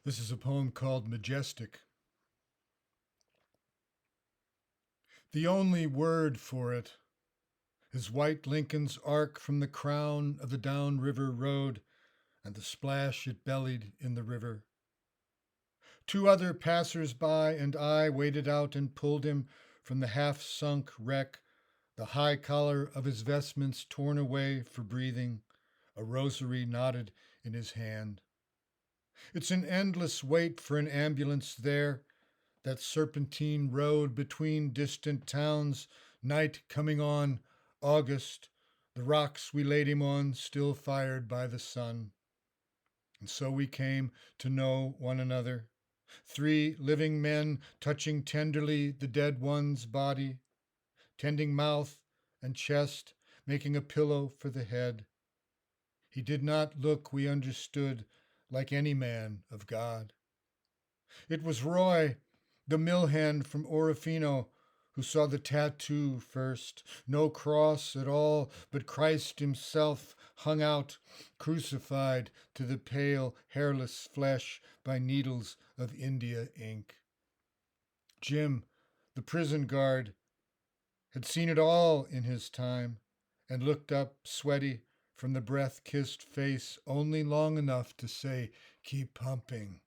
This is a poem called Majestic. The only word for it is white Lincoln's arc from the crown of the downriver road and the splash it bellied in the river. Two other passers-by and I waded out and pulled him from the half-sunk wreck, the high collar of his vestments torn away for breathing, a rosary knotted in his hand. It's an endless wait for an ambulance there, that serpentine road between distant towns, night coming on, August, the rocks we laid him on still fired by the sun. And so we came to know one another, three living men touching tenderly the dead one's body, tending mouth and chest, making a pillow for the head. He did not look, we understood, like any man of God. It was Roy, the mill hand from Orofino, who saw the tattoo first. No cross at all, but Christ himself hung out, crucified to the pale, hairless flesh by needles of India ink. Jim, the prison guard, had seen it all in his time and looked up, sweaty, from the breath-kissed face only long enough to say, "Keep pumping."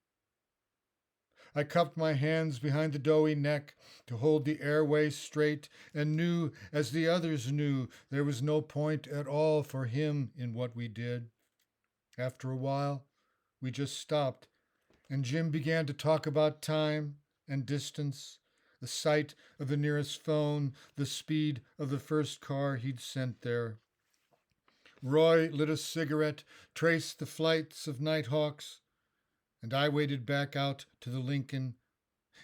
I cupped my hands behind the doughy neck to hold the airway straight and knew, as the others knew, there was no point at all for him in what we did. After a while, we just stopped, and Jim began to talk about time and distance, the sight of the nearest phone, the speed of the first car he'd sent there. Roy lit a cigarette, traced the flights of nighthawks, and I waded back out to the Lincoln.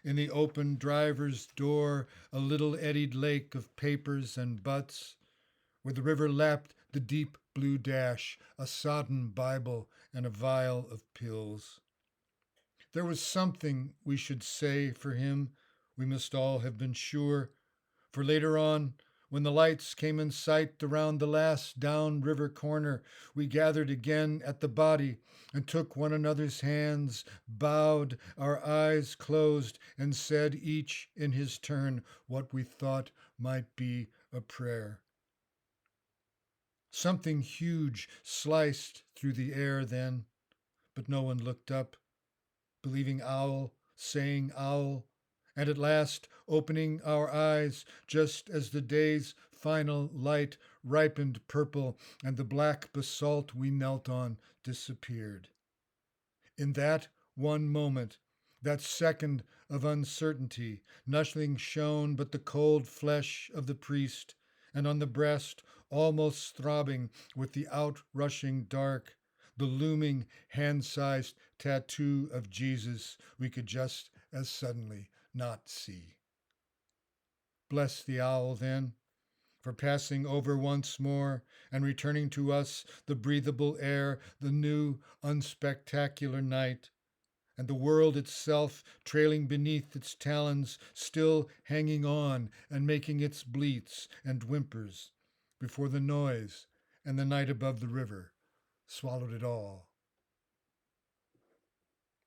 In the open driver's door, a little eddied lake of papers and butts, where the river lapped the deep blue dash, a sodden Bible, and a vial of pills. There was something we should say for him, we must all have been sure, for later on, when the lights came in sight around the last downriver corner, we gathered again at the body and took one another's hands, bowed, our eyes closed, and said each in his turn what we thought might be a prayer. Something huge sliced through the air then, but no one looked up, believing owl, saying owl, and at last opening our eyes just as the day's final light ripened purple and the black basalt we knelt on disappeared. In that one moment, that second of uncertainty, nothing shone but the cold flesh of the priest, and on the breast, almost throbbing with the outrushing dark, the looming hand-sized tattoo of Jesus we could just as suddenly not see. Bless the owl, then, for passing over once more and returning to us the breathable air, the new, unspectacular night, and the world itself trailing beneath its talons, still hanging on and making its bleats and whimpers before the noise and the night above the river swallowed it all.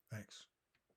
Thanks.